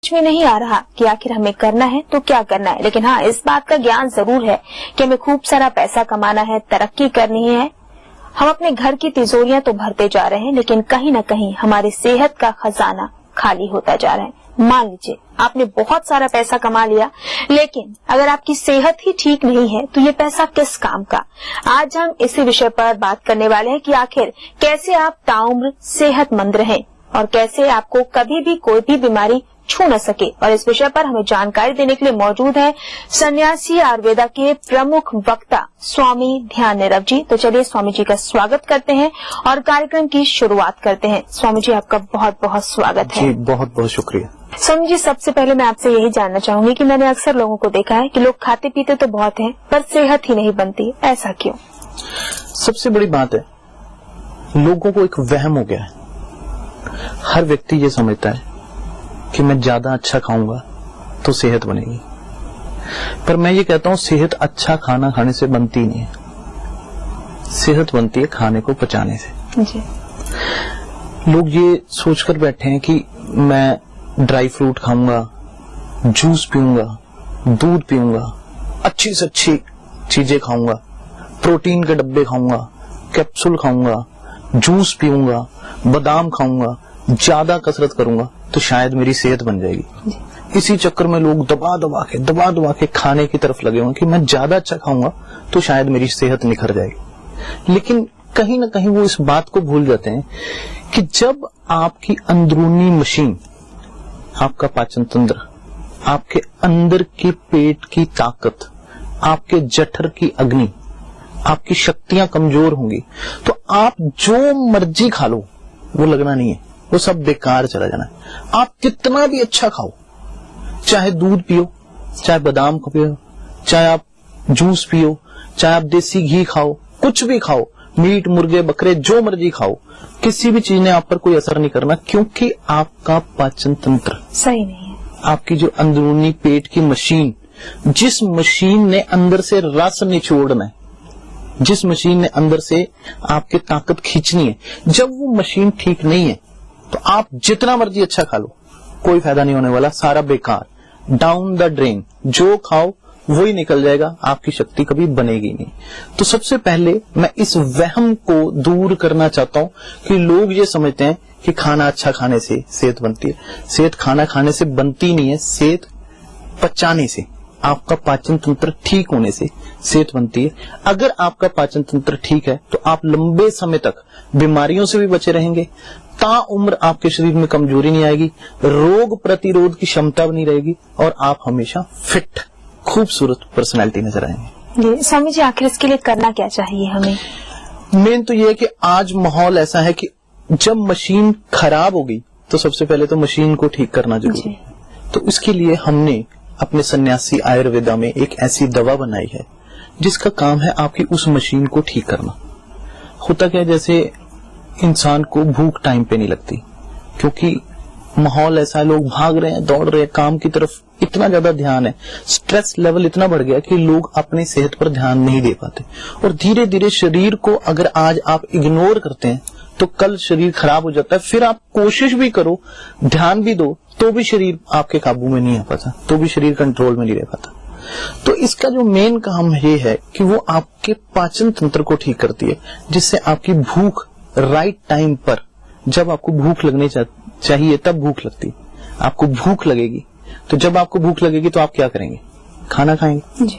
समझ में नहीं आ रहा कि आखिर हमें करना है तो क्या करना है। लेकिन हाँ, इस बात का ज्ञान जरूर है कि हमें खूब सारा पैसा कमाना है, तरक्की करनी है। हम अपने घर की तिजोरियां तो भरते जा रहे हैं, लेकिन कहीं न कहीं हमारी सेहत का खजाना खाली होता जा रहा है। मान लीजिए आपने बहुत सारा पैसा कमा लिया, लेकिन अगर आपकी सेहत ही ठीक नहीं है तो ये पैसा किस काम का। आज हम इसी विषय पर बात करने वाले हैं कि आखिर कैसे आप ताउम्र सेहतमंद रहें और कैसे आपको कभी भी कोई भी बीमारी छू न सके। और इस विषय पर हमें जानकारी देने के लिए मौजूद है सन्यासी आयुर्वेदा के प्रमुख वक्ता स्वामी ध्यान नीरव जी। तो चलिए स्वामी जी का स्वागत करते हैं और कार्यक्रम की शुरुआत करते हैं। स्वामी जी, आपका बहुत बहुत स्वागत है। जी, बहुत बहुत शुक्रिया। स्वामी जी, सबसे पहले मैं आपसे यही जानना चाहूंगी कि मैंने अक्सर लोगों को देखा है कि लोग खाते पीते तो बहुत हैं पर सेहत ही नहीं बनती, ऐसा क्यों? सबसे बड़ी बात है, लोगों को एक वहम हो गया है। हर व्यक्ति ये समझता है कि मैं ज्यादा अच्छा खाऊंगा तो सेहत बनेगी, पर मैं ये कहता हूं सेहत अच्छा खाना खाने से बनती नहीं है। सेहत बनती है खाने को पचाने से। जी। लोग ये सोचकर बैठे हैं कि मैं ड्राई फ्रूट खाऊंगा, जूस पीऊंगा, दूध पीऊंगा, अच्छी से अच्छी चीजें खाऊंगा, प्रोटीन के डब्बे खाऊंगा, कैप्सूल खाऊंगा, जूस पीऊंगा, बादाम खाऊंगा, ज्यादा कसरत करूंगा तो शायद मेरी सेहत बन जाएगी। इसी चक्कर में लोग दबा दबा के खाने की तरफ लगे हुए कि मैं ज्यादा अच्छा खाऊंगा तो शायद मेरी सेहत निखर जाएगी। लेकिन कहीं ना कहीं वो इस बात को भूल जाते हैं कि जब आपकी अंदरूनी मशीन, आपका पाचन तंत्र, आपके अंदर के पेट की ताकत, आपके जठर की अग्नि, आपकी शक्तियां कमजोर होंगी तो आप जो मर्जी खा लो वो लगना नहीं है, वो सब बेकार चला जाना है। आप कितना भी अच्छा खाओ, चाहे दूध पियो, चाहे बादाम पियो, चाहे आप जूस पियो, चाहे आप देसी घी खाओ, कुछ भी खाओ, मीट, मुर्गे, बकरे, जो मर्जी खाओ, किसी भी चीज ने आप पर कोई असर नहीं करना, क्योंकि आपका पाचन तंत्र सही नहीं है। आपकी जो अंदरूनी पेट की मशीन, जिस मशीन ने अंदर से रस निचोड़ना है, जिस मशीन ने अंदर से आपकी ताकत खींचनी है, जब वो मशीन ठीक नहीं है तो आप जितना मर्जी अच्छा खा लो, कोई फायदा नहीं होने वाला, सारा बेकार, डाउन द ड्रेन। जो खाओ वही निकल जाएगा, आपकी शक्ति कभी बनेगी नहीं। तो सबसे पहले मैं इस वहम को दूर करना चाहता हूं कि लोग ये समझते हैं कि खाना अच्छा खाने से सेहत बनती है। सेहत खाना खाने से बनती नहीं है, सेहत पचाने से, आपका पाचन तंत्र ठीक होने से सेहत बनती है। अगर आपका पाचन तंत्र ठीक है तो आप लंबे समय तक बीमारियों से भी बचे रहेंगे, ताउम्र आपके शरीर में कमजोरी नहीं आएगी, रोग प्रतिरोध की क्षमता बनी रहेगी और आप हमेशा फिट, खूबसूरत पर्सनैलिटी नजर आएंगे। जी स्वामी जी, आखिर इसके लिए करना क्या चाहिए हमें? मेन तो ये है कि आज माहौल ऐसा है कि जब मशीन खराब हो गई तो सबसे पहले तो मशीन को ठीक करना जरूरी है। तो इसके लिए हमने अपने सन्यासी आयुर्वेदा में एक ऐसी दवा बनाई है जिसका काम है आपकी उस मशीन को ठीक करना। होता क्या है, जैसे इंसान को भूख टाइम पे नहीं लगती क्योंकि माहौल ऐसा है, लोग भाग रहे हैं, दौड़ रहे हैं, काम की तरफ इतना ज्यादा ध्यान है, स्ट्रेस लेवल इतना बढ़ गया कि लोग अपनी सेहत पर ध्यान नहीं दे पाते। और धीरे धीरे शरीर को अगर आज आप इग्नोर करते हैं तो कल शरीर खराब हो जाता है। फिर आप कोशिश भी करो, ध्यान भी दो, तो भी शरीर आपके काबू में नहीं आ पाता, तो भी शरीर कंट्रोल में नहीं रह पाता। तो इसका जो मेन काम ये है कि वो आपके पाचन तंत्र को ठीक करती है, जिससे आपकी भूख राइट टाइम पर, जब आपको भूख लगनी चाहिए तब भूख लगती है। आपको भूख लगेगी तो जब आपको भूख लगेगी तो आप क्या करेंगे? खाना खाएंगे।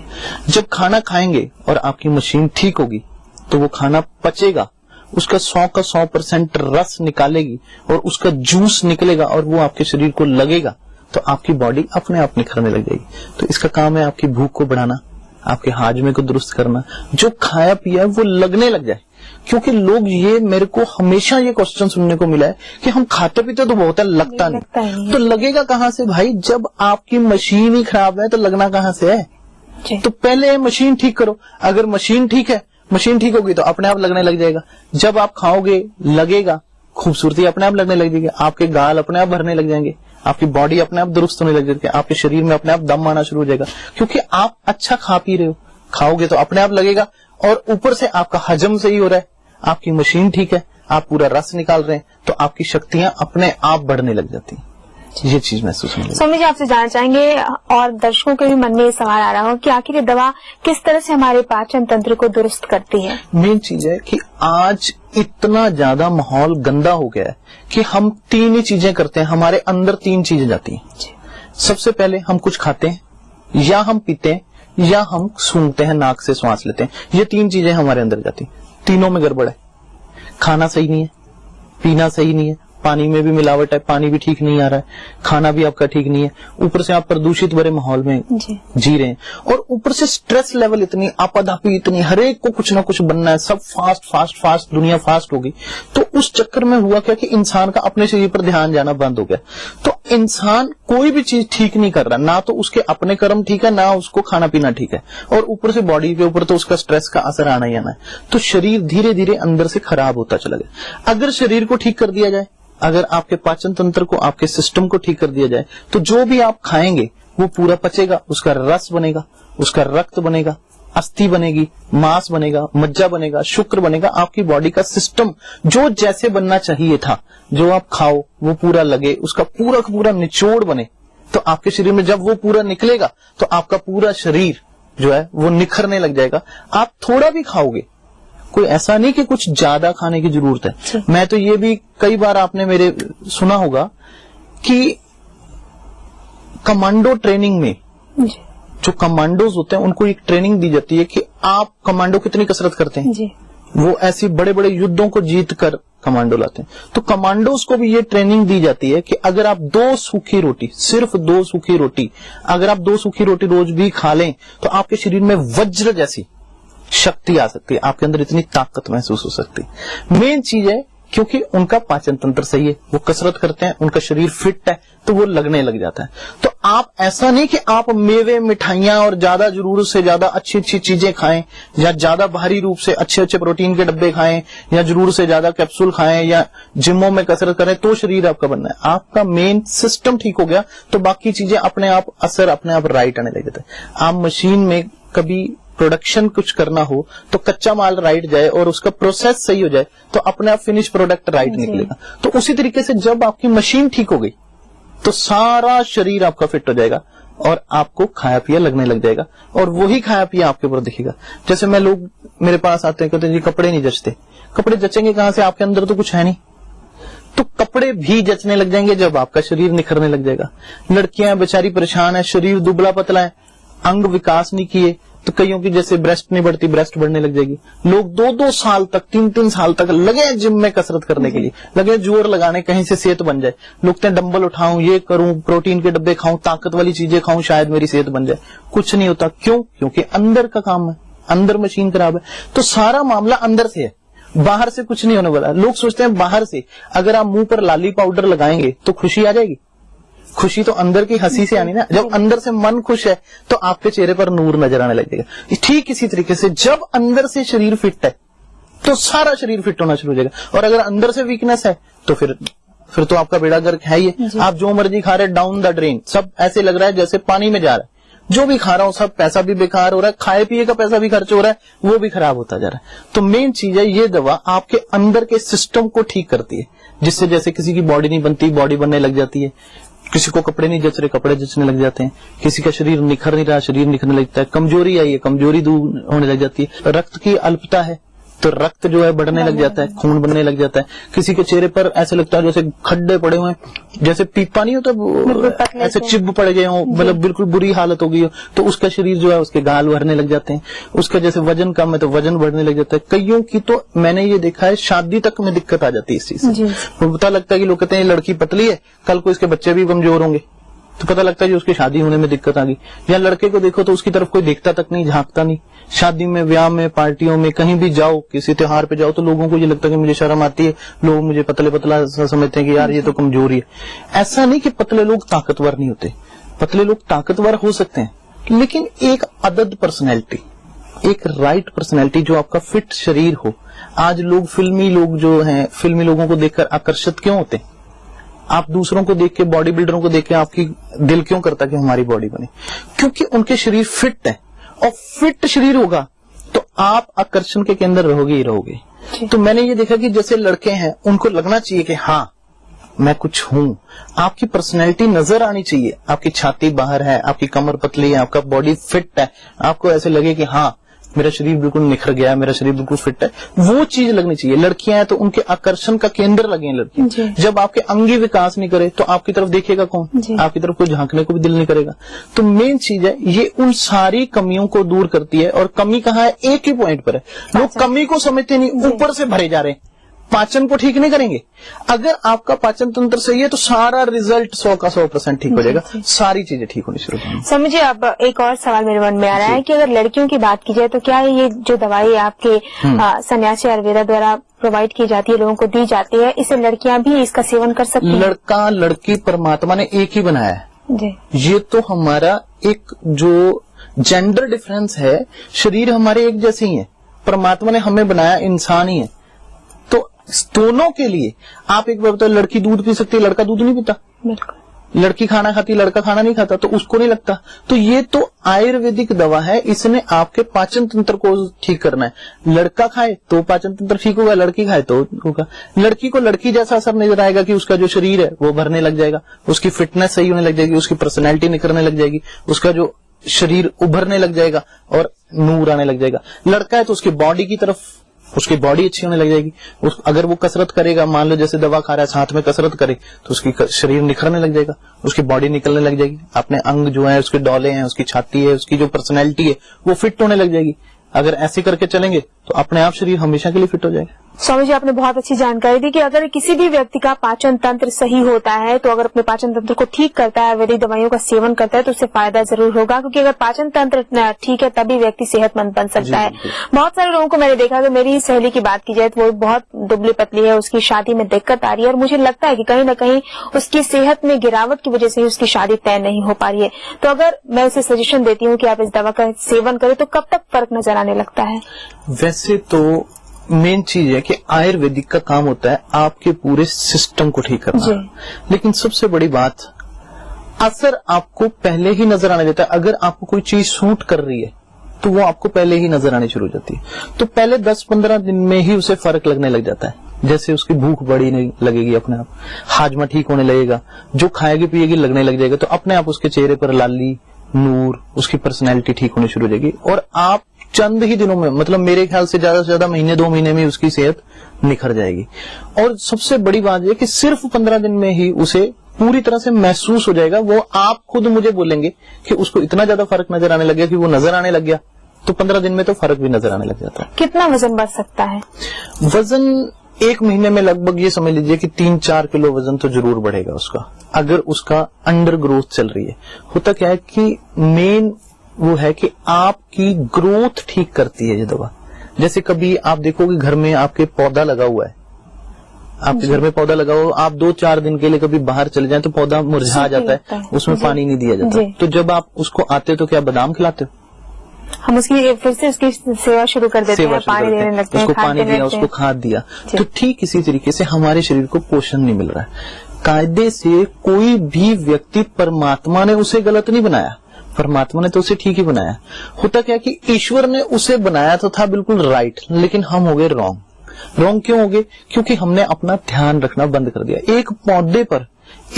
जब खाना खाएंगे और आपकी मशीन ठीक होगी तो वो खाना पचेगा, उसका 100 का 100% रस निकालेगी और उसका जूस निकलेगा और वो आपके शरीर को लगेगा तो आपकी बॉडी अपने आप निखरने लग जाएगी। तो इसका काम है आपकी भूख को बढ़ाना, आपके हाजमे को दुरुस्त करना, जो खाया पिया है वो लगने लग जाए। क्योंकि लोग ये, मेरे को हमेशा ये क्वेश्चन सुनने को मिला है कि हम खाते पीते तो बहुत है, लगता नहीं। तो लगेगा कहाँ से भाई? जब आपकी मशीन ही खराब है तो लगना कहाँ से है? तो पहले मशीन ठीक करो। अगर मशीन ठीक है, मशीन ठीक होगी तो अपने आप लगने लग जाएगा। जब आप खाओगे लगेगा, खूबसूरती अपने आप लगने लग जाएगी, आपके गाल अपने आप भरने लग जाएंगे, आपकी बॉडी अपने आप दुरुस्त होने लग जाएगी, आपके शरीर में अपने आप दम आना शुरू हो जाएगा। क्योंकि आप अच्छा खा पी रहे हो, खाओगे तो अपने आप लगेगा। और ऊपर से आपका हजम सही हो रहा है, आपकी मशीन ठीक है, आप पूरा रस निकाल रहे हैं, तो आपकी शक्तियां अपने आप बढ़ने लग जाती हैं। ये चीज महसूस होने लगी। स्वामी जी, आपसे जानना चाहेंगे और दर्शकों के भी मन में ये सवाल आ रहा हो कि आखिर ये दवा किस तरह से हमारे पाचन तंत्र को दुरुस्त करती है। मेन चीज है कि आज इतना ज्यादा माहौल गंदा हो गया है कि हम 3 ही चीजें करते हैं, हमारे अंदर 3 चीजें जाती हैं। सबसे पहले हम कुछ खाते हैं, या हम पीते हैं, या हम सूंघते हैं, नाक से श्वास लेते हैं। ये 3 चीजें हमारे अंदर जाती हैं। तीनों में गड़बड़ है। खाना सही नहीं है, पीना सही नहीं है, पानी में भी मिलावट है, पानी भी ठीक नहीं आ रहा है, खाना भी आपका ठीक नहीं है, ऊपर से आप प्रदूषित भरे माहौल में जी रहे हैं, और ऊपर से स्ट्रेस लेवल इतनी, आपाधापी इतनी, हरेक को कुछ ना कुछ बनना है, सब फास्ट फास्ट फास्ट, दुनिया फास्ट होगी। तो उस चक्कर में हुआ क्या कि इंसान का अपने शरीर पर ध्यान जाना बंद हो गया। तो इंसान कोई भी चीज ठीक नहीं कर रहा, ना तो उसके अपने कर्म ठीक है, ना उसको खाना पीना ठीक है, और ऊपर से बॉडी के ऊपर तो उसका स्ट्रेस का असर आना ही आना है। तो शरीर धीरे धीरे अंदर से खराब होता चला गया। अगर शरीर को ठीक कर दिया जाए, अगर आपके पाचन तंत्र को, आपके सिस्टम को ठीक कर दिया जाए, तो जो भी आप खाएंगे वो पूरा पचेगा, उसका रस बनेगा, उसका रक्त बनेगा, अस्थि बनेगी, मांस बनेगा, मज्जा बनेगा, शुक्र बनेगा, आपकी बॉडी का सिस्टम जो जैसे बनना चाहिए था, जो आप खाओ वो पूरा लगे, उसका पूरा का पूरा निचोड़ बने। तो आपके शरीर में जब वो पूरा निकलेगा तो आपका पूरा शरीर जो है वो निखरने लग जाएगा। आप थोड़ा भी खाओगे, कोई ऐसा नहीं कि कुछ ज्यादा खाने की जरूरत है। मैं तो ये भी कई बार आपने मेरे सुना होगा कि कमांडो ट्रेनिंग में जो कमांडोज होते हैं उनको एक ट्रेनिंग दी जाती है कि आप कमांडो कितनी कसरत करते हैं जी। वो ऐसी बड़े बड़े युद्धों को जीत कर कमांडो लाते हैं। तो कमांडोज को भी ये ट्रेनिंग दी जाती है कि अगर आप 2 सूखी रोटी, सिर्फ 2 सूखी रोटी, अगर आप 2 सूखी रोटी रोज भी खा लें तो आपके शरीर में वज्र जैसी शक्ति आ सकती है, आपके अंदर इतनी ताकत महसूस हो सकती है। मेन चीज है क्योंकि उनका पाचन तंत्र सही है, वो कसरत करते हैं, उनका शरीर फिट है, तो वो लगने लग जाता है। तो आप ऐसा नहीं कि आप मेवे, मिठाइयां और ज्यादा जरूरत से ज्यादा अच्छी अच्छी चीजें खाएं, या ज्यादा भारी रूप से अच्छे अच्छे प्रोटीन के डब्बे खाएं, या जरूरत से ज्यादा कैप्सूल खाएं, या जिमों में कसरत करें तो शरीर आपका बनना है। आपका मेन सिस्टम ठीक हो गया तो बाकी चीजें अपने आप असर अपने आप राइट आने लग जाता है। आप मशीन में कभी प्रोडक्शन कुछ करना हो तो कच्चा माल राइट जाए और उसका प्रोसेस सही हो जाए तो अपने आप फिनिश प्रोडक्ट राइट निकलेगा। तो उसी तरीके से जब आपकी मशीन ठीक हो गई तो सारा शरीर आपका फिट हो जाएगा और आपको खाया पिया लगने लग जाएगा, और वही खाया पिया आपके ऊपर दिखेगा। जैसे मैं, लोग मेरे पास आते हैं, कहते हैं जी कपड़े नहीं जचते। कपड़े जचेंगे कहां से, आपके अंदर तो कुछ है नहीं। तो कपड़े भी जचने लग जाएंगे जब आपका शरीर निखरने लग जाएगा। लड़कियां बेचारी परेशान है, शरीर दुबला पतला है, अंग विकास नहीं किए, तो कईयों की जैसे ब्रेस्ट नहीं बढ़ती, ब्रेस्ट बढ़ने लग जाएगी। लोग 2-2 साल तक, 3-3 साल तक लगे जिम में कसरत करने के लिए, लगे जोर लगाने कहीं से सेहत बन जाए। लोग कहते हैं डंबल उठाऊं, ये करूं, प्रोटीन के डब्बे खाऊं, ताकत वाली चीजें खाऊं, शायद मेरी सेहत बन जाए। कुछ नहीं होता। क्यों? क्योंकि अंदर का काम है, अंदर मशीन खराब है। तो सारा मामला अंदर से है, बाहर से कुछ नहीं होने वाला। लोग सोचते हैं बाहर से अगर आप मुंह पर लाली पाउडर लगाएंगे तो खुशी आ जाएगी। खुशी तो अंदर की हंसी से आनी ना। जब अंदर से मन खुश है तो आपके चेहरे पर नूर नजर आने लगेगा। ठीक इसी तरीके से जब अंदर से शरीर फिट है तो सारा शरीर फिट होना शुरू हो जाएगा। और अगर अंदर से वीकनेस है तो फिर तो आपका बेड़ा गर्क है ही है। आप जो मर्जी खा रहे, डाउन द ड्रेन, सब ऐसे लग रहा है जैसे पानी में जा रहा है। जो भी खा रहा हूं सब पैसा भी बेकार हो रहा है, खाए पिए का पैसा भी खर्च हो रहा है, वो भी खराब होता जा रहा है। तो मेन चीज है ये दवा आपके अंदर के सिस्टम को ठीक करती है, जिससे जैसे किसी की बॉडी नहीं बनती, बॉडी बनने लग जाती है। किसी को कपड़े नहीं जच रहे, कपड़े जचने लग जाते हैं। किसी का शरीर निखर नहीं रहा, शरीर निखरने लगता है। कमजोरी आई है, कमजोरी दूर होने लग जाती है। रक्त की अल्पता है तो रक्त जो है बढ़ने लग जाता है, खून बनने लग जाता है। किसी के चेहरे पर ऐसे लगता है जैसे खड्डे पड़े हुए हैं, जैसे पीपा नहीं होता, ऐसे चिब पड़ गए हो, मतलब बिल्कुल बुरी हालत हो गई हो, तो उसका शरीर जो है उसके गाल भरने लग जाते हैं। उसका जैसे वजन कम है तो वजन बढ़ने लग जाता है। कईयों की तो मैंने ये देखा है शादी तक में दिक्कत आ जाती है इस चीज से। पता लगता है कि लोग कहते हैं लड़की पतली है, कल को इसके बच्चे भी कमजोर होंगे, तो पता लगता है कि उसकी शादी होने में दिक्कत आ गई। या लड़के को देखो तो उसकी तरफ कोई देखता तक नहीं, झांकता नहीं। शादी में, ब्याह में, पार्टियों में, कहीं भी जाओ, किसी त्योहार पे जाओ तो लोगों को ये लगता है कि मुझे शर्म आती है, लोग मुझे पतले पतला समझते हैं कि यार ये तो कमजोरी है। ऐसा नहीं कि पतले लोग ताकतवर नहीं होते, पतले लोग ताकतवर हो सकते हैं, लेकिन एक अदद पर्सनैलिटी, एक राइट पर्सनैलिटी जो आपका फिट शरीर हो। आज लोग, फिल्मी लोग जो हैं, फिल्मी लोगों को देखकर आकर्षित क्यों होते हैं? आप दूसरों को देख के, बॉडी बिल्डरों को देख के आपकी दिल क्यों करता कि हमारी बॉडी बने? क्योंकि उनके शरीर फिट है, और फिट शरीर होगा तो आप आकर्षण के केंद्र रहोगे ही रहोगे। तो मैंने ये देखा कि जैसे लड़के हैं उनको लगना चाहिए कि हाँ मैं कुछ हूँ, आपकी पर्सनैलिटी नजर आनी चाहिए। आपकी छाती बाहर है, आपकी कमर पतली है, आपका बॉडी फिट है, आपको ऐसे लगे कि हाँ मेरा शरीर बिल्कुल निखर गया है, मेरा शरीर बिल्कुल फिट है, वो चीज लगनी चाहिए। लड़कियां हैं तो उनके आकर्षण का केंद्र लगे लड़कियां। जब आपके अंगी विकास नहीं करे तो आपकी तरफ देखेगा कौन? आपकी तरफ कोई झांकने को भी दिल नहीं करेगा। तो मेन चीज है ये उन सारी कमियों को दूर करती है। और कमी कहाँ है? एक ही पॉइंट पर है। लोग कमी को समझते नहीं, ऊपर से भरे जा रहे हैं, पाचन को ठीक नहीं करेंगे। अगर आपका पाचन तंत्र सही है तो सारा रिजल्ट 100% ठीक हो जाएगा, सारी चीजें ठीक होनी शुरू होंगी। समझिए, अब एक और सवाल मेरे मन में आ रहा है कि अगर लड़कियों की बात की जाए तो क्या ये जो दवाई आपके सन्यासी आयुर्वेदा द्वारा प्रोवाइड की जाती है, लोगों को दी जाती है, इसे लड़कियां भी इसका सेवन कर सकती हैं? लड़का लड़की परमात्मा ने एक ही बनाया है जी। ये तो हमारा एक जो जेंडर डिफरेंस है, शरीर हमारे एक जैसे ही है, परमात्मा ने हमें बनाया इंसान ही है। तो दोनों के लिए आप एक बार बताओ, लड़की दूध पी सकती है, लड़का दूध नहीं पीता। बिल्कुल। लड़की खाना खाती है, लड़का खाना नहीं खाता, तो उसको नहीं लगता। तो ये तो आयुर्वेदिक दवा है, इसने आपके पाचन तंत्र को ठीक करना है। लड़का खाए तो पाचन तंत्र ठीक होगा, लड़की खाए तो होगा। लड़की को लड़की जैसा असर नजर आएगा कि उसका जो शरीर है वो भरने लग जाएगा, उसकी फिटनेस सही होने लग जाएगी, उसकी पर्सनैलिटी निखरने लग जाएगी, उसका जो शरीर उभरने लग जाएगा और नूर आने लग जाएगा। लड़का है तो उसकी बॉडी की तरफ, उसकी बॉडी अच्छी होने लग जाएगी। अगर वो कसरत करेगा, मान लो जैसे दवा खा रहा है, साथ में कसरत करे तो उसकी शरीर निखरने लग जाएगा, उसकी बॉडी निकलने लग जाएगी, अपने अंग जो है, उसके डौले हैं, उसकी छाती है, उसकी जो पर्सनैलिटी है वो फिट होने लग जाएगी। अगर ऐसे करके चलेंगे तो अपने आप शरीर हमेशा के लिए फिट हो जाएगा। स्वामी जी, आपने बहुत अच्छी जानकारी दी कि अगर किसी भी व्यक्ति का पाचन तंत्र सही होता है तो अगर अपने पाचन तंत्र को ठीक करता है, आयुर्वेदिक दवाइयों का सेवन करता है तो उससे फायदा जरूर होगा, क्योंकि अगर पाचन तंत्र ठीक है तभी व्यक्ति सेहतमंद बन सकता है। बहुत सारे लोगों को मैंने देखा कि मेरी ही सहेली की बात की जाए तो वो बहुत दुबली पतली है, उसकी शादी में दिक्कत आ रही है और मुझे लगता है कि कहीं न कहीं उसकी सेहत में गिरावट की वजह से ही उसकी शादी तय नहीं हो पा रही है। तो अगर मैं उसे सजेशन देती हूँ कि आप इस दवा का सेवन करें तो कब तक फर्क नजर आने लगता है? वैसे तो मेन चीज है कि आयुर्वेदिक का काम होता है आपके पूरे सिस्टम को ठीक करना, लेकिन सबसे बड़ी बात, असर आपको पहले ही नजर आने देता है। अगर आपको कोई चीज सूट कर रही है तो वो आपको पहले ही नजर आनी शुरू हो जाती है। तो पहले 10-15 दिन में ही उसे फर्क लगने लग जाता है। जैसे उसकी भूख बड़ी नहीं लगेगी, अपने आप हाजमा ठीक होने लगेगा, जो खाएगी पिएगी लगने लग जाएगा, तो अपने आप उसके चेहरे पर लाली, नूर, उसकी पर्सनैलिटी ठीक होनी शुरू हो जाएगी। और आप चंद ही दिनों में, मतलब मेरे ख्याल से ज्यादा महीने 2 महीने में उसकी सेहत निखर जाएगी। और सबसे बड़ी बात यह कि सिर्फ 15 दिन में ही उसे पूरी तरह से महसूस हो जाएगा। वो आप खुद मुझे बोलेंगे कि उसको इतना ज्यादा फर्क नजर आने लग गया कि वो नजर आने लग गया। तो 15 दिन में तो फर्क भी नजर आने लग जाता है। कितना वजन बढ़ सकता है? वजन 1 महीने में लगभग ये समझ लीजिए कि 3-4 किलो वजन तो जरूर बढ़ेगा उसका, अगर उसका अंडर ग्रोथ चल रही है। होता क्या है कि मेन वो है कि आपकी ग्रोथ ठीक करती है ये दवा। जैसे कभी आप देखोगे घर में आपके पौधा लगा हुआ है, आपके घर में पौधा लगा हुआ, आप 2-4 दिन के लिए कभी बाहर चले जाएं तो पौधा मुरझा जाता है, उसमें पानी नहीं दिया जाता। तो जब आप उसको आते हो तो क्या बादाम खिलाते हो? हम उसकी फिर से उसकी सेवा शुरू कर देते हैं, पानी देने लगते हैं, उसको पानी दिया, उसको खाद दिया। तो ठीक इसी तरीके से हमारे शरीर को पोषण नहीं मिल रहा है। कायदे से कोई भी व्यक्ति, परमात्मा ने उसे गलत नहीं बनाया, परमात्मा ने तो उसे ठीक ही बनाया। होता क्या कि ईश्वर ने उसे बनाया तो था बिल्कुल राइट, लेकिन हम हो गए रॉन्ग। रॉन्ग क्यों हो गए? क्योंकि हमने अपना ध्यान रखना बंद कर दिया। एक पौधे पर,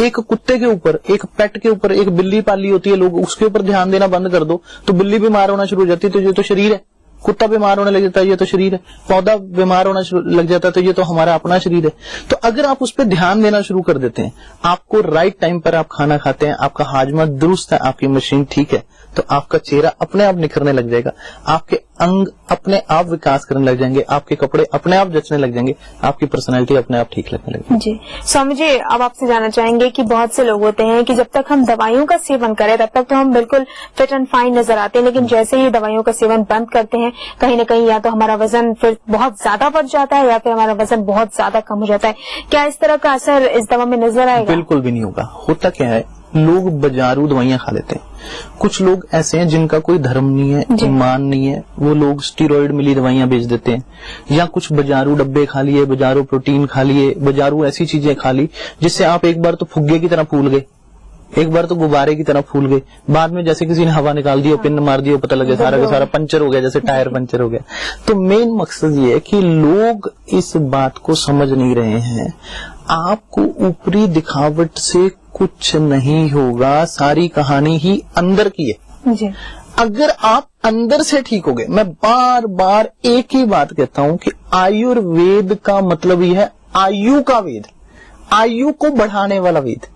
एक कुत्ते के ऊपर, एक पेट के ऊपर, एक बिल्ली पाली होती है, लोग उसके ऊपर ध्यान देना बंद कर दो तो बिल्ली बीमार होना शुरू हो जाती है, तो ये तो शरीर है। कुत्ता बीमार होने लग जाता है, ये तो शरीर है। पौधा बीमार होना लग जाता है, तो ये तो हमारा अपना शरीर है। तो अगर आप उस पर ध्यान देना शुरू कर देते हैं, आपको राइट टाइम पर आप खाना खाते हैं, आपका हाजमा दुरुस्त है, आपकी मशीन ठीक है, तो आपका चेहरा अपने आप निखरने लग जाएगा, आपके अंग अपने आप विकास करने लग जाएंगे, आपके कपड़े अपने आप जचने लग जाएंगे, आपकी पर्सनैलिटी अपने आप ठीक लगने लगेगी। जी स्वामी जी, अब आपसे जानना चाहेंगे कि बहुत से लोग होते हैं कि जब तक हम दवाइयों का सेवन करें तब तक तो हम बिल्कुल फिट एंड फाइन नजर आते हैं, लेकिन जैसे ही दवाइयों का सेवन बंद करते हैं, कहीं न कहीं या तो हमारा वजन फिर बहुत ज्यादा बढ़ जाता है या फिर हमारा वजन बहुत ज्यादा कम हो जाता है। क्या इस तरह का असर इस दवा में नजर आएगा? बिल्कुल भी नहीं होगा। होता क्या है, लोग बाजारू दवाइयां खा लेते हैं। कुछ लोग ऐसे हैं जिनका कोई धर्म नहीं है, ईमान नहीं है, वो लोग स्टीरॉइड मिली दवाइयां बेच देते हैं, या कुछ बाजारू डब्बे खा लिए, बाजारू प्रोटीन खा लिए, बाजारू ऐसी चीजें खा ली जिससे आप एक बार तो फुग्गे की तरह फूल गए, एक बार तो गुब्बारे की तरह फूल गए, बाद में जैसे किसी ने हवा निकाल दी और पिन मार दी और पता लगे सारा का सारा पंचर हो गया, जैसे टायर पंचर हो गया। तो मेन मकसद ये है कि लोग इस बात को समझ नहीं रहे हैं। आपको ऊपरी दिखावट से कुछ नहीं होगा, सारी कहानी ही अंदर की है जी। अगर आप अंदर से ठीक हो गए, मैं बार बार एक ही बात कहता हूं कि आयुर्वेद का मतलब ही है आयु का वेद, आयु को बढ़ाने वाला वेद।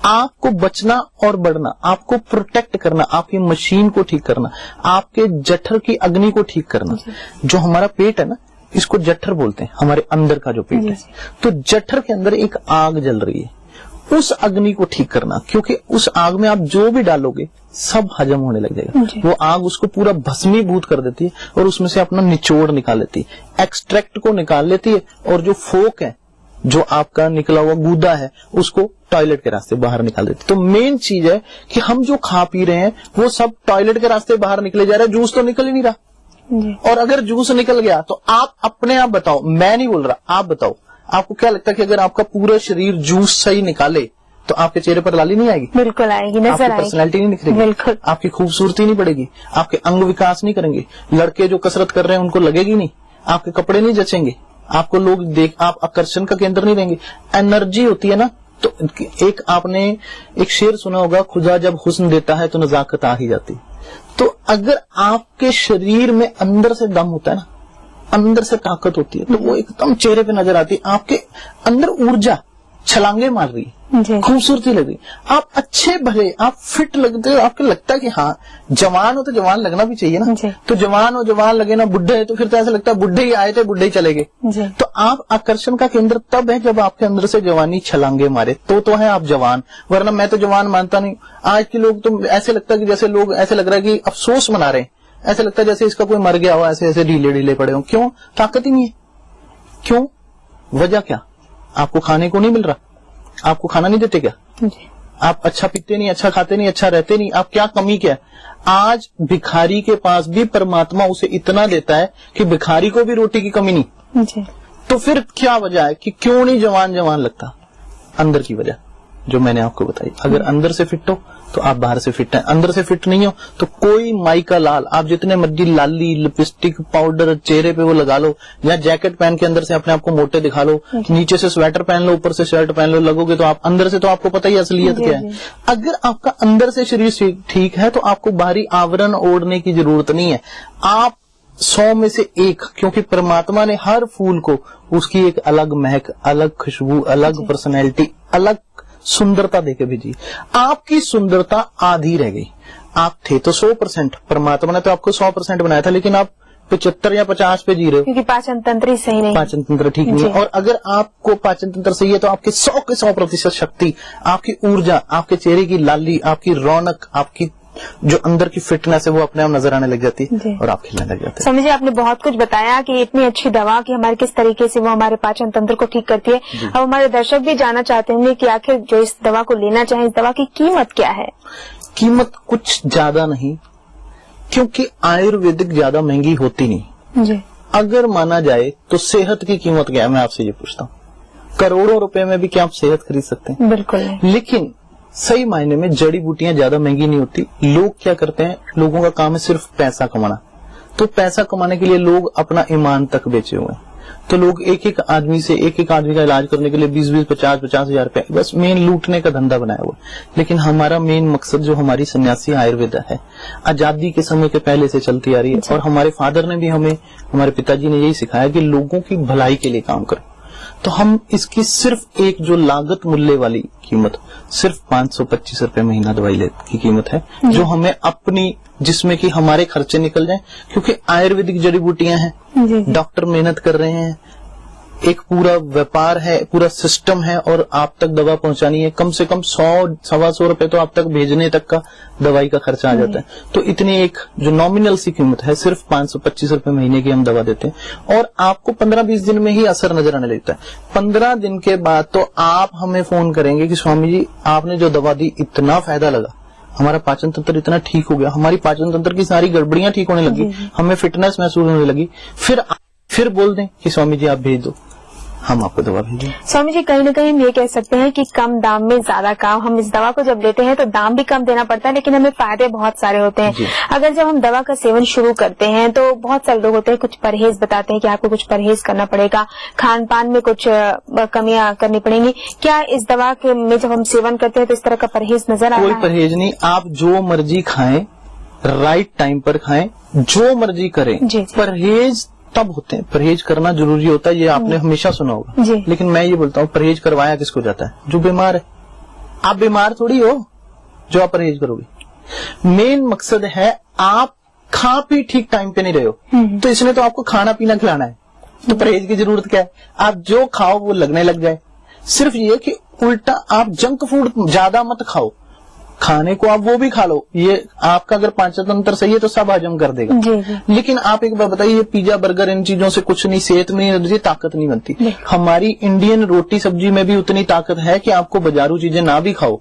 आपको बचना और बढ़ना, आपको प्रोटेक्ट करना, आपकी मशीन को ठीक करना, आपके जठर की अग्नि को ठीक करना। जो हमारा पेट है ना, इसको जठर बोलते हैं, हमारे अंदर का जो पेट है। तो जठर के अंदर एक आग जल रही है, उस अग्नि को ठीक करना, क्योंकि उस आग में आप जो भी डालोगे सब हजम होने लग जाएगा। वो आग उसको पूरा भस्मीभूत कर देती है और उसमें से अपना निचोड़ निकाल लेती है, एक्सट्रैक्ट को निकाल लेती है, और जो फोक है, जो आपका निकला हुआ गूदा है, उसको टॉयलेट के रास्ते बाहर निकाल देती है। तो मेन चीज है कि हम जो खा पी रहे हैं वो सब टॉयलेट के रास्ते बाहर निकले जा रहे हैं, जूस तो निकल ही नहीं रहा। और अगर जूस निकल गया तो आप अपने आप बताओ, मैं नहीं बोल रहा, आप बताओ, आपको क्या लगता है कि अगर आपका पूरा शरीर जूस सही निकाले तो आपके चेहरे पर लाली नहीं आएगी? बिल्कुल आएगी, नजर आएगी, पर्सनैलिटी नहीं निखरेगी, बिल्कुल, आपकी खूबसूरती नहीं बढ़ेगी, आपके अंग विकास नहीं करेंगे, लड़के जो कसरत कर रहे हैं उनको लगेगी नहीं, आपके कपड़े नहीं जचेंगे, आपको लोग देख, आप आकर्षण का केंद्र नहीं रहेंगे। एनर्जी होती है ना, तो एक आपने एक शेर सुना होगा, खुदा जब हुस्न देता है तो नजाकत आ ही जाती। तो अगर आपके शरीर में अंदर से दम होता है ना, अंदर से ताकत होती है, तो वो एकदम चेहरे पे नजर आती है। आपके अंदर ऊर्जा छलांगे मार रही है, खूबसूरती लग रही, आप अच्छे भले, आप फिट लगते हो, आपको लगता है कि हाँ जवान हो तो जवान लगना भी चाहिए ना। तो जवान हो, जवान लगे ना, बुढ़े है तो फिर तो ऐसा लगता है बुढ़े ही आए थे बुढ़े ही चले गए। तो आप आकर्षण का केंद्र तब है जब आपके अंदर से जवानी छलांगे मारे, तो है आप जवान, वरना मैं तो जवान मानता नहीं। आज के लोग तो ऐसे लगता है कि जैसे लोग ऐसे लग रहा है कि अफसोस मना रहे हैं, ऐसे लगता है जैसे इसका कोई मर गया हो, ऐसे ऐसे ढीले ढीले पड़े हो। क्यों? ताकत ही नहीं है। क्यों? वजह क्या? आपको खाने को नहीं मिल रहा, आपको खाना नहीं देते क्या? आप अच्छा पीते नहीं, अच्छा खाते नहीं, अच्छा रहते नहीं, आप क्या कमी क्या है? आज भिखारी के पास भी परमात्मा उसे इतना देता है कि भिखारी को भी रोटी की कमी नहीं। तो फिर क्या वजह है कि क्यों नहीं जवान जवान लगता? अंदर की वजह जो मैंने आपको बताई। अगर अंदर से फिट हो तो आप बाहर से फिट हैं, अंदर से फिट नहीं हो तो कोई माई का लाल, आप जितने मर्जी लाली, लिपस्टिक, पाउडर चेहरे पे वो लगा लो, या जैकेट पहन के अंदर से अपने आप को मोटे दिखा लो, नीचे से स्वेटर पहन लो, ऊपर से शर्ट पहन लो, लगोगे तो आप अंदर से तो आपको पता ही असलियत क्या है। अगर आपका अंदर से शरीर ठीक है तो आपको बाहरी आवरण ओढ़ने की जरूरत नहीं है। आप 100 में से 1, क्योंकि परमात्मा ने हर फूल को उसकी एक अलग महक, अलग खुशबू, अलग पर्सनैलिटी, अलग सुंदरता देके भेजी। आपकी सुंदरता आधी रह गई। आप थे तो 100%, परमात्मा ने तो आपको 100% बनाया था, लेकिन आप 75 या 50 पे जी रहे हो, क्योंकि पाचन तंत्र ही सही नहीं, पाचन तंत्र ठीक नहीं है। और अगर आपको पाचन तंत्र सही है तो आपकी 100 के 100% शक्ति, आपकी ऊर्जा, आपके चेहरे की लाली, आपकी रौनक, आपकी जो अंदर की फिटनेस है वो अपने आप नजर आने लग जाती है और आप खिलने लग जाते हैं। स्वामी जी, आपने बहुत कुछ बताया कि इतनी अच्छी दवा कि हमारे किस तरीके से वो हमारे पाचन तंत्र को ठीक करती है। अब हमारे दर्शक भी जानना चाहते होंगे कि आखिर जो इस दवा को लेना चाहे, इस दवा की कीमत क्या है? कीमत कुछ ज्यादा नहीं, क्योंकि आयुर्वेदिक ज्यादा महंगी होती नहीं जी। अगर माना जाए तो सेहत की कीमत क्या है, मैं आपसे ये पूछता हूँ। करोड़ों रुपए में भी क्या आप सेहत खरीद सकते हैं? बिल्कुल नहीं। लेकिन सही मायने में जड़ी बूटियां ज्यादा महंगी नहीं होती। लोग क्या करते हैं, लोगों का काम है सिर्फ पैसा कमाना, तो पैसा कमाने के लिए लोग अपना ईमान तक बेचे हुए हैं। तो लोग एक एक आदमी का इलाज करने के लिए 20-20, 50-50 हजार रुपए बस मेन लूटने का धंधा बनाया हुआ। लेकिन हमारा मेन मकसद जो हमारी सन्यासी आयुर्वेदा है, आजादी के समय के पहले से चलती आ रही है, और हमारे फादर ने भी हमें, हमारे पिताजी ने यही सिखाया कि लोगों की भलाई के लिए काम करो। तो हम इसकी सिर्फ एक जो लागत मूल्य वाली कीमत सिर्फ 525 रुपए महीना दवाई की कीमत है, जो हमें अपनी, जिसमें कि हमारे खर्चे निकल जाएं, क्योंकि आयुर्वेदिक जड़ी बूटियां हैं, डॉक्टर मेहनत कर रहे हैं, एक पूरा व्यापार है, पूरा सिस्टम है, और आप तक दवा पहुंचानी है। कम से कम 100-125 रुपए तो आप तक भेजने तक का दवाई का खर्चा आ जाता है। तो इतनी एक जो नॉमिनल सी कीमत है, सिर्फ 525 रुपए महीने की हम दवा देते हैं, और आपको 15-20 दिन में ही असर नजर आने लगता है। 15 दिन के बाद तो आप हमें फोन करेंगे कि स्वामी जी आपने जो दवा दी इतना फायदा लगा, हमारा पाचन तंत्र इतना ठीक हो गया, हमारी पाचन तंत्र की सारी गड़बड़ियां ठीक होने लगी, हमें फिटनेस महसूस होने लगी। फिर बोल दें कि स्वामी जी आप भेज दो, हम आपको दवा भेजेंगे। स्वामी जी, कहीं न कहीं हम ये कह सकते हैं कि कम दाम में ज्यादा काम। हम इस दवा को जब लेते हैं तो दाम भी कम देना पड़ता है, लेकिन हमें फायदे बहुत सारे होते हैं। अगर जब हम दवा का सेवन शुरू करते हैं तो बहुत सारे लोग होते हैं, कुछ परहेज बताते हैं कि आपको कुछ परहेज करना पड़ेगा, खान पान में कुछ कमियां करनी पड़ेंगी। क्या इस दवा के में जब हम सेवन करते हैं तो इस तरह का परहेज नजर आ रहा है? कोई परहेज नहीं, आप जो मर्जी खाएं, राइट टाइम पर खाएं, जो मर्जी करें। परहेज तब होते हैं, परहेज करना जरूरी होता है, ये आपने हमेशा सुना होगा। लेकिन मैं ये बोलता हूँ, परहेज करवाया किसको जाता है? जो बीमार है। आप बीमार थोड़ी हो जो आप परहेज करोगे। मेन मकसद है आप खा पी ठीक टाइम पे नहीं रहे हो, तो इसने तो आपको खाना पीना खिलाना है, तो परहेज की जरूरत क्या है? आप जो खाओ वो लगने लग जाए। सिर्फ ये कि उल्टा आप जंक फूड ज्यादा मत खाओ, खाने को आप वो भी खा लो, ये आपका अगर पाचन तंत्र सही है तो सब हजम कर देगा। लेकिन आप एक बार बताइए, पिज्जा बर्गर इन चीजों से कुछ नहीं, सेहत में नहीं, ताकत नहीं बनती। हमारी इंडियन रोटी सब्जी में भी उतनी ताकत है कि आपको बाजारू चीजें ना भी खाओ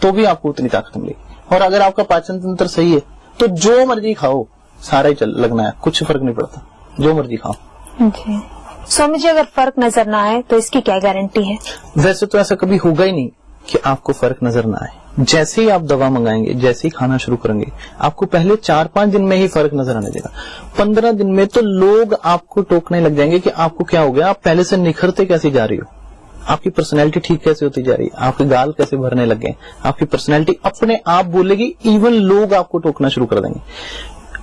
तो भी आपको उतनी ताकत मिलेगी। और अगर आपका पाचन तंत्र सही है तो जो मर्जी खाओ सारा ही लगना है, कुछ फर्क नहीं पड़ता, जो मर्जी खाओ। स्वामी जी, अगर फर्क नजर ना आए तो इसकी क्या गारंटी है? वैसे तो ऐसा कभी होगा ही नहीं कि आपको फर्क नजर ना आए। जैसे ही आप दवा मंगाएंगे, जैसे ही खाना शुरू करेंगे, आपको पहले 4-5 दिन में ही फर्क नजर आने देगा। 15 दिन में तो लोग आपको टोकने लग जाएंगे कि आपको क्या हो गया, आप पहले से निखरते कैसे जा रही हो, आपकी पर्सनैलिटी ठीक कैसे होती जा रही है, आपके गाल कैसे भरने लग गए, आपकी पर्सनैलिटी अपने आप बोलेगी। इवन लोग आपको टोकना शुरू कर देंगे।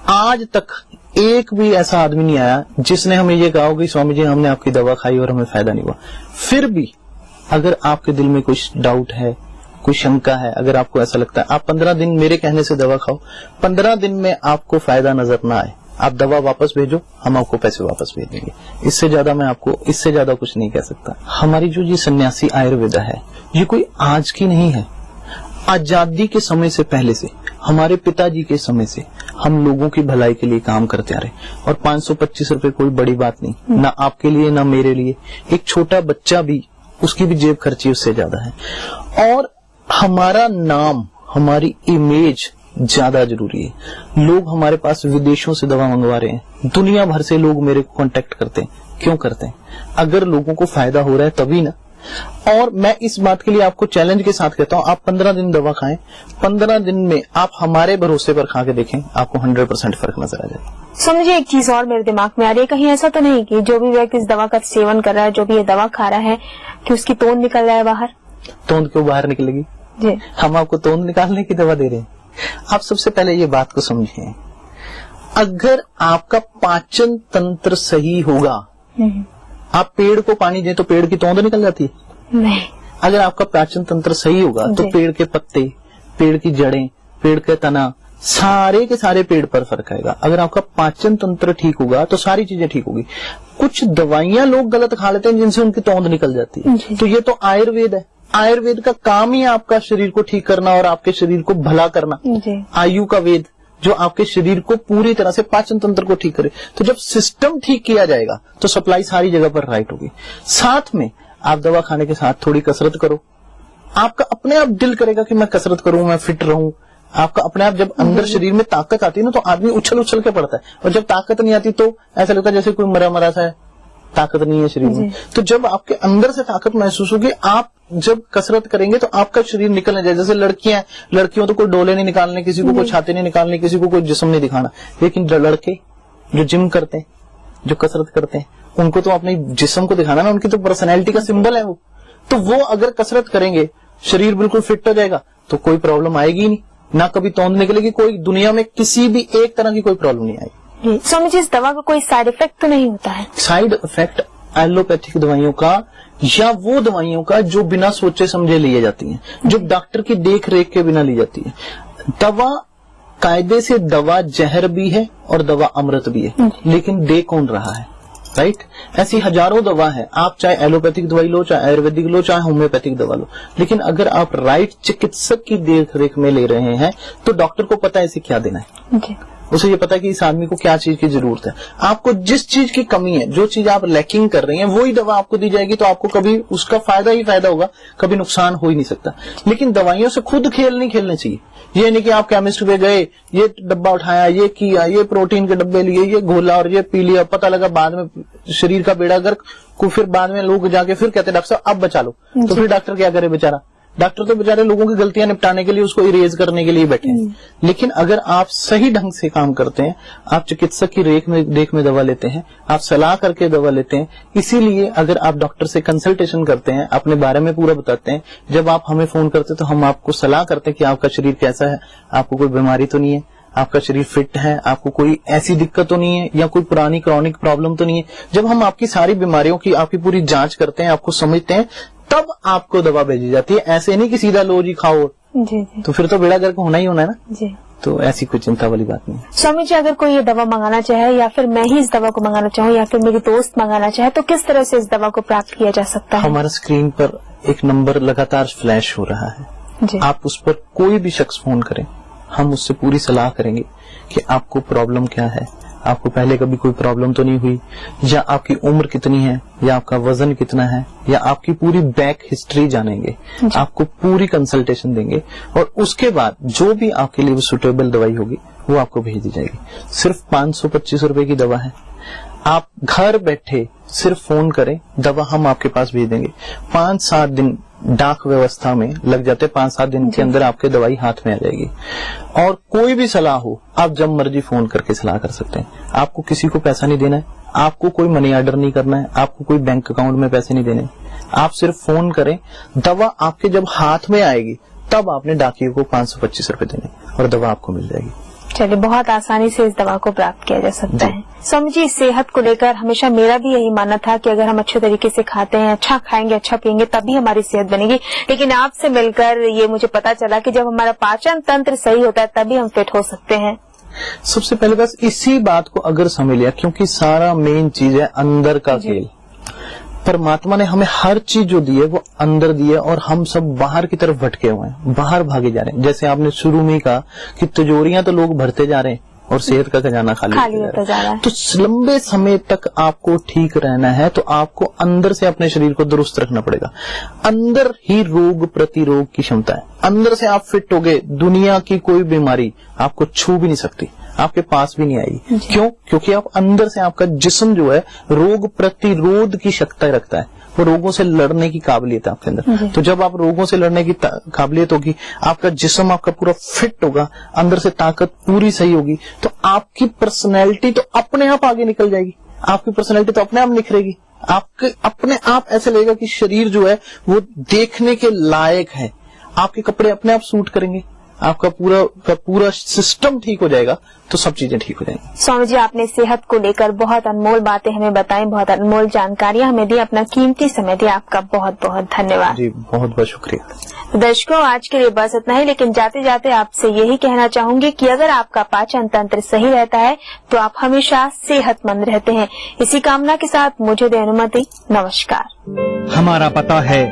आज तक एक भी ऐसा आदमी नहीं आया जिसने हमें ये कहा कि स्वामी जी हमने आपकी दवा खाई और हमें फायदा नहीं हुआ। फिर भी अगर आपके दिल में कुछ डाउट है, कोई शंका है, अगर आपको ऐसा लगता है, आप 15 दिन मेरे कहने से दवा खाओ, 15 दिन में आपको फायदा नजर ना आए, आप दवा वापस भेजो, हम आपको पैसे वापस भेज देंगे। इससे ज्यादा मैं आपको इससे ज्यादा कुछ नहीं कह सकता। हमारी जो ये सन्यासी आयुर्वेदा है, ये कोई आज की नहीं है। आजादी के समय से पहले से, हमारे पिताजी के समय से हम लोगों की भलाई के लिए काम करते आ रहे। और 525 रुपए कोई बड़ी बात नहीं, ना आपके लिए ना मेरे लिए। एक छोटा बच्चा भी, उसकी भी जेब खर्ची उससे ज्यादा है। और हमारा नाम, हमारी इमेज ज्यादा जरूरी है। लोग हमारे पास विदेशों से दवा मंगवा रहे हैं, दुनिया भर से लोग मेरे को कांटेक्ट करते हैं। क्यों करते हैं? अगर लोगों को फायदा हो रहा है तभी ना। और मैं इस बात के लिए आपको चैलेंज के साथ कहता हूं, आप 15 दिन दवा खाएं, 15 दिन में आप हमारे भरोसे पर खा के देखें, आपको 100% फर्क नजर आ जाएगा। समझिए, एक चीज और मेरे दिमाग में आ रही है, कहीं ऐसा तो नहीं कि जो भी व्यक्ति इस दवा का सेवन कर रहा है, जो भी ये दवा खा रहा है, कि उसकी तोंद निकल रहा है बाहर? तोंद क्यों बाहर निकलेगी जी? हम आपको तोंद निकालने की दवा दे रहे हैं। आप सबसे पहले ये बात को समझिए, अगर आपका पाचन तंत्र सही होगा, आप पेड़ को पानी दें तो पेड़ की तोंद निकल जाती है? नहीं। अगर आपका पाचन तंत्र सही होगा तो पेड़ के पत्ते, पेड़ की जड़ें, पेड़ का तना, सारे के सारे पेड़ पर फर्क आएगा। अगर आपका पाचन तंत्र ठीक होगा तो सारी चीजें ठीक होगी। कुछ दवाइयां लोग गलत खा लेते हैं जिनसे उनकी तोंद निकल जाती है, तो ये तो आयुर्वेद है। आयुर्वेद का काम ही आपका शरीर को ठीक करना और आपके शरीर को भला करना। आयु का वेद जो आपके शरीर को पूरी तरह से पाचन तंत्र को ठीक करे। तो जब सिस्टम ठीक किया जाएगा तो सप्लाई सारी जगह पर राइट होगी। साथ में आप दवा खाने के साथ थोड़ी कसरत करो, आपका अपने आप दिल करेगा कि मैं कसरत करूं, मैं फिट रहूं। आपका अपने आप जब अंदर शरीर में ताकत आती है ना, तो आदमी उछल उछल के पड़ता है। और जब ताकत नहीं आती तो ऐसा लगता है जैसे कोई मरा मरा सा है, ताकत नहीं है शरीर में। तो जब आपके अंदर से ताकत महसूस होगी, आप जब कसरत करेंगे तो आपका शरीर निकलने जाए। जैसे लड़कियों तो कोई डोले नहीं निकालने, किसी को कोई छाते नहीं निकालने, किसी को कोई जिस्म नहीं दिखाना। लेकिन जो लड़के जो जिम करते हैं, जो कसरत करते हैं, उनको तो अपने जिस्म को दिखाना ना, उनकी तो पर्सनैलिटी का सिंबल है वो। तो वो अगर कसरत करेंगे, शरीर बिल्कुल फिट हो जाएगा, तो कोई प्रॉब्लम आएगी नहीं, ना कभी तोंद निकलेगी, कोई दुनिया में किसी भी एक तरह की कोई प्रॉब्लम नहीं आएगी। स्वामी जी, इस दवा का कोई साइड इफेक्ट तो नहीं होता है? साइड इफेक्ट एलोपैथिक दवाइयों का या वो दवाइयों का जो बिना सोचे समझे लिए जाती हैं, जो डॉक्टर की देख रेख के बिना ली जाती है। दवा कायदे से, दवा जहर भी है और दवा अमृत भी है, लेकिन दे कौन रहा है, राइट? ऐसी हजारों दवा है, आप चाहे एलोपैथिक दवाई लो, चाहे आयुर्वेदिक लो, चाहे होम्योपैथिक दवा लो, लेकिन अगर आप राइट चिकित्सक की देख रेख में ले रहे हैं तो डॉक्टर को पता है इसे क्या देना है। उसे ये पता है कि इस आदमी को क्या चीज की जरूरत है। आपको जिस चीज की कमी है, जो चीज आप लैकिंग कर रही हैं, वही दवा आपको दी जाएगी, तो आपको कभी उसका फायदा ही फायदा होगा, कभी नुकसान हो ही नहीं सकता। लेकिन दवाइयों से खुद खेल नहीं खेलने चाहिए। ये नहीं कि आप केमिस्ट पे गए, ये डब्बा उठाया, ये किया, ये प्रोटीन के डब्बे लिए, ये घोला और ये पी लिया, पता लगा बाद में शरीर का बेड़ा गर्क को, फिर बाद में लोग जाके फिर कहते डॉक्टर साहब अब बचा लो। तो फिर डॉक्टर क्या करे बेचारा? डॉक्टर तो बेचारे लोगों की गलतियां निपटाने के लिए, उसको इरेज करने के लिए बैठे हैं। लेकिन अगर आप सही ढंग से काम करते हैं, आप चिकित्सक की देख में दवा लेते हैं, आप सलाह करके दवा लेते हैं, इसीलिए अगर आप डॉक्टर से कंसल्टेशन करते हैं, अपने बारे में पूरा बताते हैं, जब आप हमें फोन करते हैं तो हम आपको सलाह करते हैं कि आपका शरीर कैसा है, आपको कोई बीमारी तो नहीं है, आपका शरीर फिट है, आपको कोई ऐसी दिक्कत तो नहीं है, या कोई पुरानी क्रॉनिक प्रॉब्लम तो नहीं है। जब हम आपकी सारी बीमारियों की आपकी पूरी जांच करते हैं, आपको समझते हैं, तब आपको दवा भेजी जाती है। ऐसे नहीं कि सीधा लो जी खाओ जी जी। तो फिर तो बेड़ा गर्क होना ही होना है ना जी। तो ऐसी कोई चिंता वाली बात नहीं है। स्वामी जी, अगर कोई ये दवा मंगाना चाहे, या फिर मैं ही इस दवा को मंगाना चाहूँ, या फिर मेरी दोस्त मंगाना चाहे, तो किस तरह से इस दवा को प्राप्त किया जा सकता है? हमारा स्क्रीन पर एक नंबर लगातार फ्लैश हो रहा है जी। आप उस पर कोई भी शख्स फोन करें, हम उससे पूरी सलाह करेंगे कि आपको प्रॉब्लम क्या है, आपको पहले कभी कोई प्रॉब्लम तो नहीं हुई, या आपकी उम्र कितनी है, या आपका वजन कितना है, या आपकी पूरी बैक हिस्ट्री जानेंगे, आपको पूरी कंसल्टेशन देंगे, और उसके बाद जो भी आपके लिए सुटेबल दवाई होगी वो आपको भेज दी जाएगी। सिर्फ 525 रुपए की दवा है। आप घर बैठे सिर्फ फोन करें, दवा हम आपके पास भेज देंगे। 5-7 दिन डाक व्यवस्था में लग जाते, 5-7 दिन के अंदर आपके दवाई हाथ में आ जाएगी। और कोई भी सलाह हो, आप जब मर्जी फोन करके सलाह कर सकते हैं। आपको किसी को पैसा नहीं देना है, आपको कोई मनी ऑर्डर नहीं करना है, आपको कोई बैंक अकाउंट में पैसे नहीं देने। आप सिर्फ फोन करें, दवा आपके जब हाथ में आएगी तब आपने डाकिए को 525 रुपए देने और दवा आपको मिल जाएगी। चलिए, बहुत आसानी से इस दवा को प्राप्त किया जा सकता है। स्वामी जी, सेहत को लेकर हमेशा मेरा भी यही मानना था कि अगर हम अच्छे तरीके से खाते हैं, अच्छा खाएंगे, अच्छा पिएंगे, तभी हमारी सेहत बनेगी। लेकिन आपसे मिलकर ये मुझे पता चला कि जब हमारा पाचन तंत्र सही होता है तभी हम फिट हो सकते हैं। सबसे पहले बस इसी बात को अगर समझ लिया, क्योंकि सारा मेन चीज है अंदर का खेल। परमात्मा ने हमें हर चीज जो दी है वो अंदर दी है, और हम सब बाहर की तरफ भटके हुए हैं, बाहर भागे जा रहे हैं। जैसे आपने शुरू में कहा कि तिजोरियां तो लोग भरते जा रहे हैं और सेहत का खजाना खाली होता जा रहा है। तो लंबे समय तक आपको ठीक रहना है तो आपको अंदर से अपने शरीर को दुरुस्त रखना पड़ेगा। अंदर ही रोग प्रतिरोग की क्षमता है। अंदर से आप फिट हो गए, दुनिया की कोई बीमारी आपको छू भी नहीं सकती, आपके पास भी नहीं आएगी। क्यों? क्योंकि आप अंदर से, आपका जिस्म जो है रोग प्रतिरोध की शक्ति रखता है, वो रोगों से लड़ने की काबिलियत है आपके अंदर। तो जब आप रोगों से लड़ने की काबिलियत होगी, आपका जिस्म आपका पूरा फिट होगा, अंदर से ताकत पूरी सही होगी, तो आपकी पर्सनैलिटी तो अपने आप आगे निकल जाएगी, आपकी पर्सनैलिटी तो अपने आप निखरेगी। आपके अपने आप ऐसे लगेगा कि शरीर जो है वो देखने के लायक है, आपके कपड़े अपने आप सूट करेंगे, आपका पूरा सिस्टम ठीक हो जाएगा, तो सब चीजें ठीक हो जाएंगी। स्वामी जी, आपने सेहत को लेकर बहुत अनमोल बातें हमें बताई, बहुत अनमोल जानकारियां हमें दी, अपना कीमती समय दिया, आपका बहुत बहुत धन्यवाद। जी, बहुत बहुत शुक्रिया। दर्शकों, आज के लिए बस इतना ही, लेकिन जाते जाते आपसे यही कहना चाहूंगी कि अगर आपका पाचन तंत्र सही रहता है तो आप हमेशा सेहतमंद रहते हैं। इसी कामना के साथ मुझे दे अनुमति। नमस्कार। हमारा पता है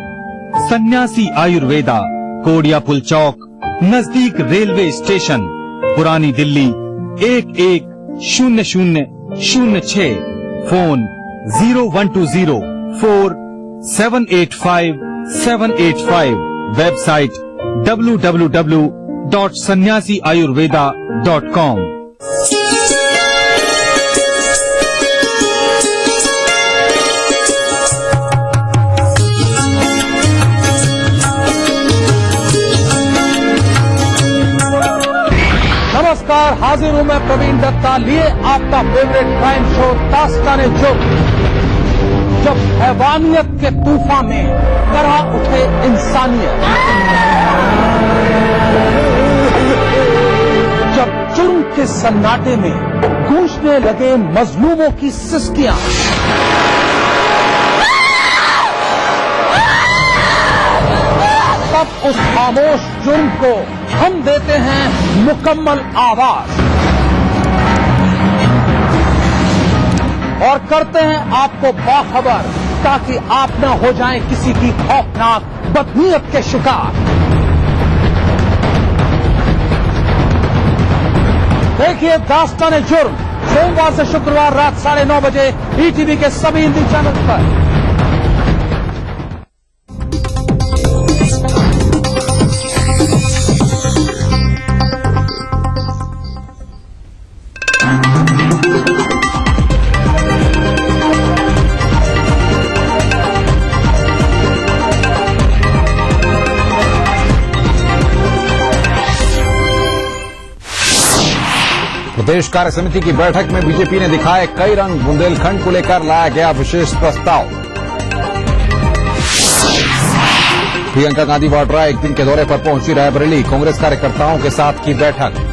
सन्यासी आयुर्वेदा, कोडियापुल चौक, नजदीक रेलवे स्टेशन, पुरानी दिल्ली 110006। Phone 01204785 website www.sannyasiayurveda.com। नमस्कार, हाजिर हूं मैं प्रवीण दत्ता, लिए आपका फेवरेट क्राइम शो दास्ताने जुर्म। जब हैवानियत के तूफान में करहा उठे इंसानियत, जब जुर्म के सन्नाटे में गूंजने लगे मजलूमों की सिसकियां, तब उस खामोश जुर्म को हम देते हैं मुकम्मल आवाज और करते हैं आपको बाखबर, ताकि आप न हो जाएं किसी की खौफनाक बदनीयत के शिकार। देखिए दास्तान जुर्म सोमवार से शुक्रवार रात 9:30 बजे ईटीवी के सभी हिंदी चैनल पर। प्रदेश कार्य समिति की बैठक में बीजेपी ने दिखाए कई रंग। बुंदेलखंड को लेकर लाया गया विशेष प्रस्ताव। प्रियंका गांधी वाड्रा एक दिन के दौरे पर पहुंची रायबरेली। कांग्रेस कार्यकर्ताओं के साथ की बैठक।